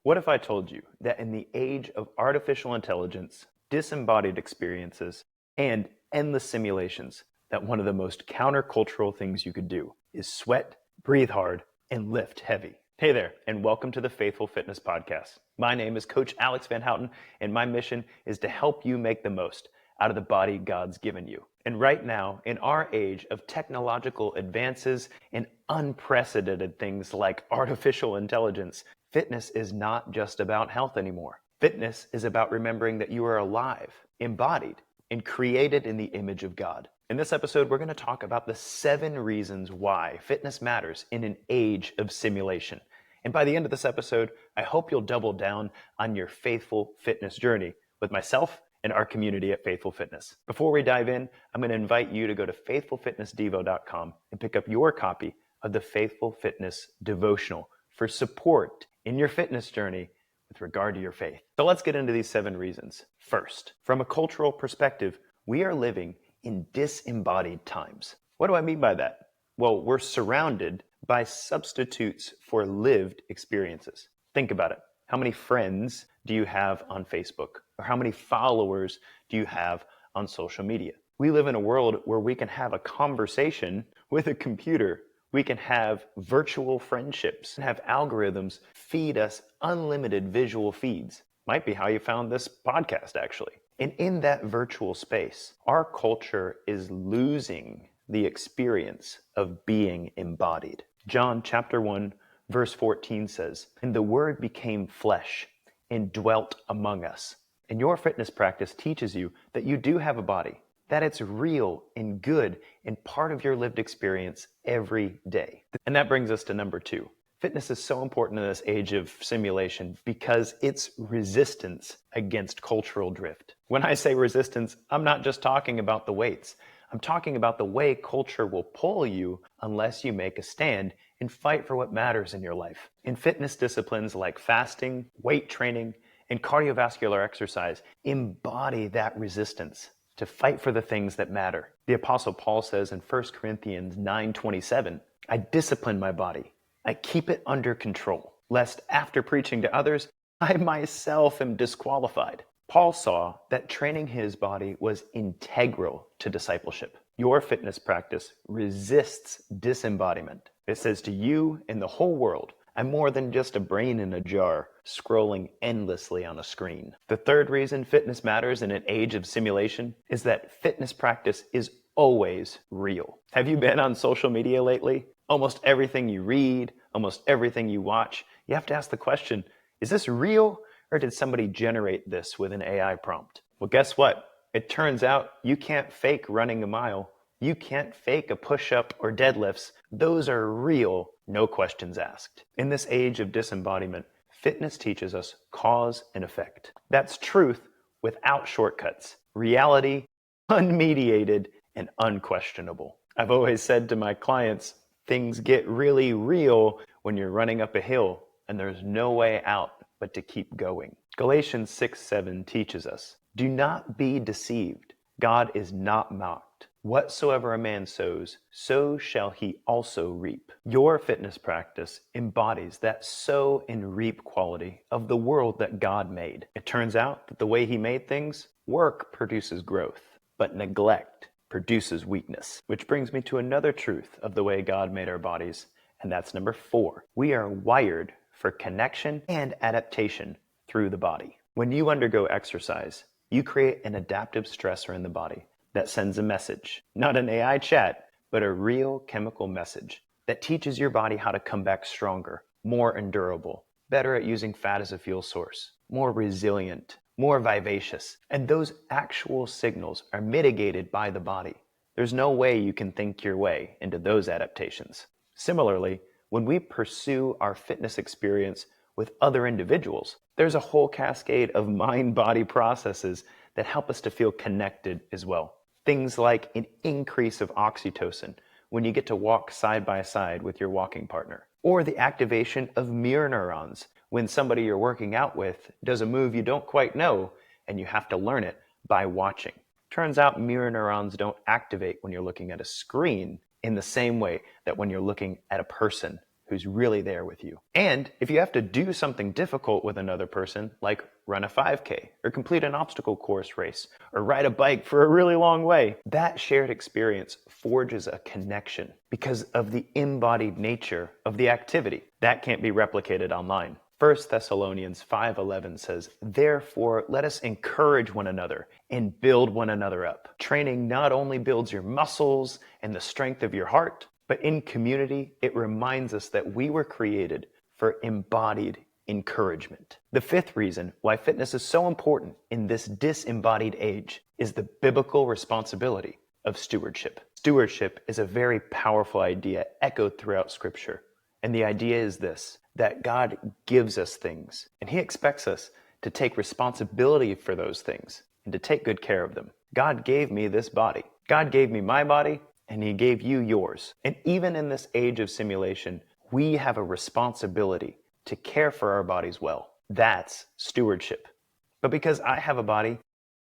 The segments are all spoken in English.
What if I told you that in the age of artificial intelligence, disembodied experiences, and endless simulations, that one of the most countercultural things you could do is sweat, breathe hard, and lift heavy? Hey there, and welcome to the Faithful Fitness Podcast. My name is Coach Alex VanHouten, and my mission is to help you make the most out of the body God's given you. And right now, in our age of technological advances and unprecedented things like artificial intelligence, fitness is not just about health anymore. Fitness is about remembering that you are alive, embodied, and created in the image of God. In this episode, we're going to talk about the 7 reasons why fitness matters in an age of simulation. And by the end of this episode, I hope you'll double down on your faithful fitness journey with myself and our community at Faithful Fitness. Before we dive in, I'm going to invite you to go to faithfulfitnessdevo.com and pick up your copy of the Faithful Fitness Devotional for support in your fitness journey with regard to your faith. So let's get into these 7 reasons. First, from a cultural perspective, we are living in disembodied times. What do I mean by that? Well, we're surrounded by substitutes for lived experiences. Think about it. How many friends do you have on Facebook? Or how many followers do you have on social media? We live in a world where we can have a conversation with a computer. We can have virtual friendships and have algorithms feed us unlimited visual feeds. Might be how you found this podcast, actually. And in that virtual space, our culture is losing the experience of being embodied. John chapter 1, verse 14 says, "And the Word became flesh and dwelt among us." And your fitness practice teaches you that you do have a body, that it's real and good and part of your lived experience every day. And that brings us to number 2. Fitness is so important in this age of simulation because it's resistance against cultural drift. When I say resistance, I'm not just talking about the weights. I'm talking about the way culture will pull you unless you make a stand and fight for what matters in your life. In fitness disciplines like fasting, weight training, and cardiovascular exercise, embody that resistance to fight for the things that matter. The Apostle Paul says in 1 Corinthians 9:27, "I discipline my body. I keep it under control, lest after preaching to others, I myself am disqualified." Paul saw that training his body was integral to discipleship. Your fitness practice resists disembodiment. It says to you and the whole world, I'm more than just a brain in a jar scrolling endlessly on a screen. The 3rd reason fitness matters in an age of simulation is that fitness practice is always real. Have you been on social media lately? Almost everything you read, almost everything you watch, you have to ask the question, is this real? Or did somebody generate this with an AI prompt? Well, guess what? It turns out you can't fake running a mile. You can't fake a push-up or deadlifts. Those are real, no questions asked. In this age of disembodiment, fitness teaches us cause and effect. That's truth without shortcuts. Reality, unmediated, and unquestionable. I've always said to my clients, things get really real when you're running up a hill and there's no way out but to keep going. Galatians 6:7 teaches us, "Do not be deceived. God is not mocked. Whatsoever a man sows, so shall he also reap." Your fitness practice embodies that sow and reap quality of the world that God made. It turns out that the way he made things, work produces growth, but neglect produces weakness. Which brings me to another truth of the way God made our bodies, and that's number 4. We are wired for connection and adaptation through the body. When you undergo exercise, you create an adaptive stressor in the body that sends a message, not an AI chat, but a real chemical message that teaches your body how to come back stronger, more endurable, better at using fat as a fuel source, more resilient, more vivacious. And those actual signals are mitigated by the body. There's no way you can think your way into those adaptations. Similarly, when we pursue our fitness experience with other individuals, there's a whole cascade of mind-body processes that help us to feel connected as well. Things like an increase of oxytocin when you get to walk side by side with your walking partner, or the activation of mirror neurons when somebody you're working out with does a move you don't quite know and you have to learn it by watching. Turns out mirror neurons don't activate when you're looking at a screen in the same way that when you're looking at a person who's really there with you. And if you have to do something difficult with another person, like run a 5K or complete an obstacle course race or ride a bike for a really long way, that shared experience forges a connection because of the embodied nature of the activity. That can't be replicated online. 1 Thessalonians 5:11 says, "Therefore, let us encourage one another and build one another up." Training not only builds your muscles and the strength of your heart, but in community, it reminds us that we were created for embodied encouragement. The fifth reason why fitness is so important in this disembodied age is the biblical responsibility of stewardship. Stewardship is a very powerful idea echoed throughout Scripture. And the idea is this, that God gives us things, and He expects us to take responsibility for those things and to take good care of them. God gave me this body. God gave me my body, and He gave you yours. And even in this age of simulation, we have a responsibility to care for our bodies well. That's stewardship. But because I have a body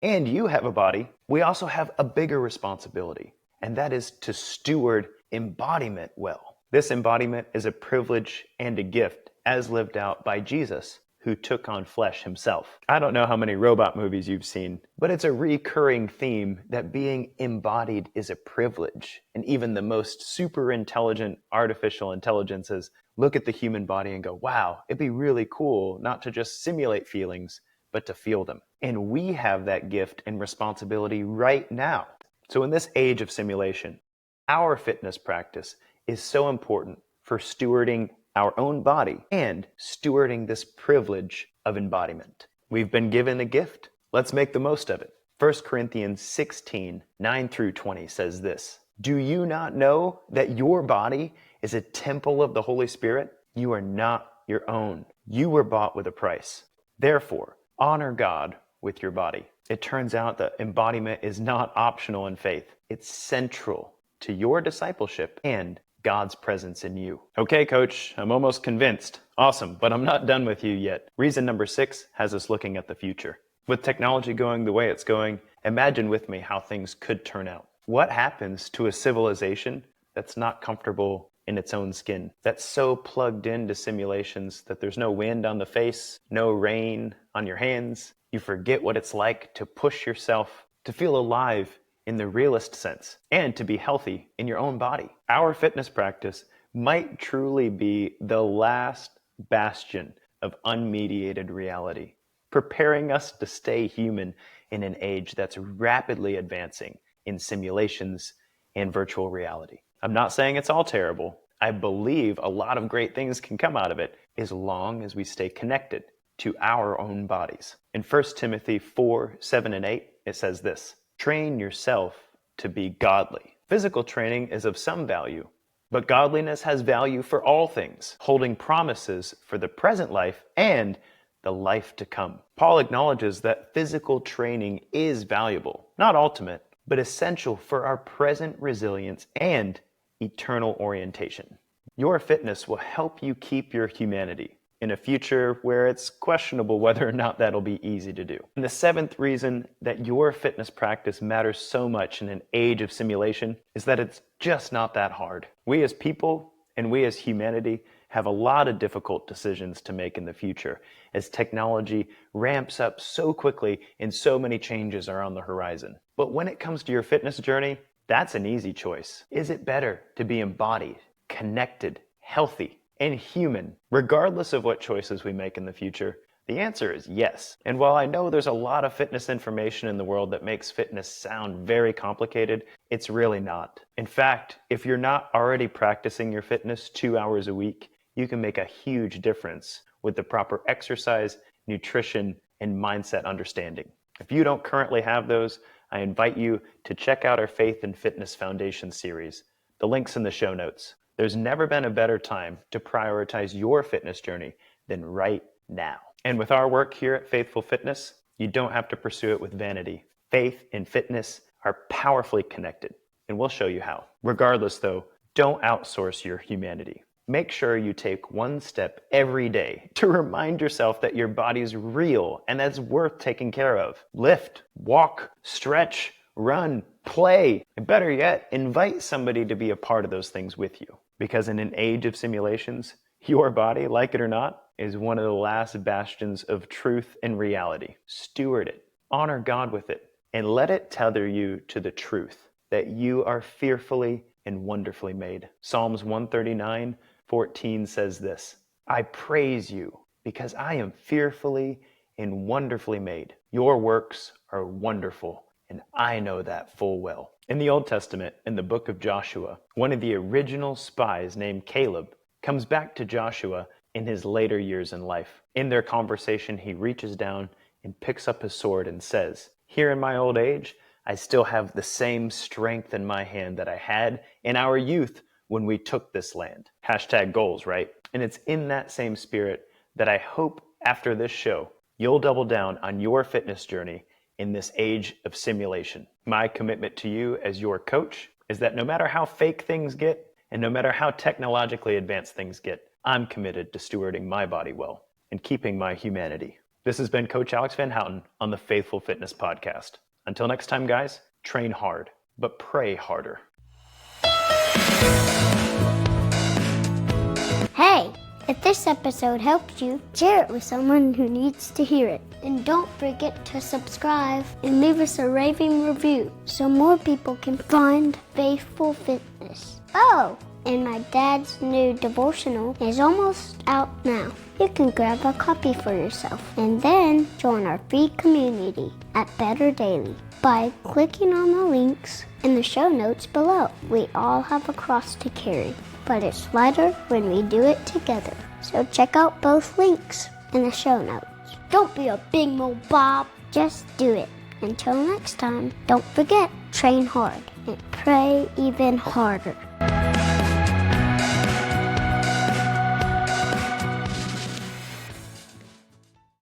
and you have a body, we also have a bigger responsibility, and that is to steward embodiment well. This embodiment is a privilege and a gift as lived out by Jesus, who took on flesh Himself. I don't know how many robot movies you've seen, but it's a recurring theme that being embodied is a privilege. And even the most super intelligent artificial intelligences look at the human body and go, wow, it'd be really cool not to just simulate feelings, but to feel them. And we have that gift and responsibility right now. So in this age of simulation, our fitness practice is so important for stewarding our own body and stewarding this privilege of embodiment. We've been given a gift. Let's make the most of it. 1 Corinthians 16, 9 through 20 says this, "Do you not know that your body is a temple of the Holy Spirit? You are not your own. You were bought with a price. Therefore, honor God with your body." It turns out that embodiment is not optional in faith. It's central to your discipleship and God's presence in you. Okay, coach, I'm almost convinced. Awesome, but I'm not done with you yet. Reason number 6 has us looking at the future. With technology going the way it's going, imagine with me how things could turn out. What happens to a civilization that's not comfortable in its own skin, that's so plugged into simulations that there's no wind on the face, no rain on your hands? You forget what it's like to push yourself, to feel alive in the realist sense, and to be healthy in your own body. Our fitness practice might truly be the last bastion of unmediated reality, preparing us to stay human in an age that's rapidly advancing in simulations and virtual reality. I'm not saying it's all terrible. I believe a lot of great things can come out of it as long as we stay connected to our own bodies. In 1 Timothy 4, 7 and 8, it says this, "Train yourself to be godly." Physical training is of some value, but godliness has value for all things, holding promises for the present life and the life to come. Paul acknowledges that physical training is valuable, not ultimate, but essential for our present resilience and eternal orientation. Your fitness will help you keep your humanity in a future where it's questionable whether or not that'll be easy to do. And the 7th reason that your fitness practice matters so much in an age of simulation is that it's just not that hard. We as people and we as humanity have a lot of difficult decisions to make in the future as technology ramps up so quickly and so many changes are on the horizon. But when it comes to your fitness journey, that's an easy choice. Is it better to be embodied, connected, healthy, and human, regardless of what choices we make in the future? The answer is yes. And while I know there's a lot of fitness information in the world that makes fitness sound very complicated, it's really not. In fact, if you're not already practicing your fitness 2 hours a week, you can make a huge difference with the proper exercise, nutrition, and mindset understanding. If you don't currently have those, I invite you to check out our Faith and Fitness Foundation series. The link's in the show notes. There's never been a better time to prioritize your fitness journey than right now. And with our work here at Faithful Fitness, you don't have to pursue it with vanity. Faith and fitness are powerfully connected, and we'll show you how. Regardless though, don't outsource your humanity. Make sure you take one step every day to remind yourself that your body's real and that's worth taking care of. Lift, walk, stretch, run, play, and better yet, invite somebody to be a part of those things with you. Because in an age of simulations, your body, like it or not, is one of the last bastions of truth and reality. Steward it, honor God with it, and let it tether you to the truth that you are fearfully and wonderfully made. Psalms 139:14 says this, I praise you because I am fearfully and wonderfully made. Your works are wonderful, and I know that full well. In the Old Testament, in the book of Joshua, one of the original spies named Caleb comes back to Joshua in his later years in life. In their conversation, he reaches down and picks up his sword and says, here in my old age, I still have the same strength in my hand that I had in our youth when we took this land. Hashtag goals, right? And it's in that same spirit that I hope after this show, you'll double down on your fitness journey in this age of simulation. My commitment to you as your coach is that no matter how fake things get, and no matter how technologically advanced things get, I'm committed to stewarding my body well and keeping my humanity. This has been Coach Alex VanHouten on the Faithful Fitness Podcast. Until next time, guys, train hard, but pray harder. Hey, if this episode helped you, share it with someone who needs to hear it. And don't forget to subscribe and leave us a raving review so more people can find Faithful Fitness. Oh, and my dad's new devotional is almost out now. You can grab a copy for yourself and then join our free community at Better Daily by clicking on the links in the show notes below. We all have a cross to carry, but it's lighter when we do it together. So check out both links in the show notes. Don't be a big mo Bob, just do it. Until next time, don't forget, train hard and pray even harder.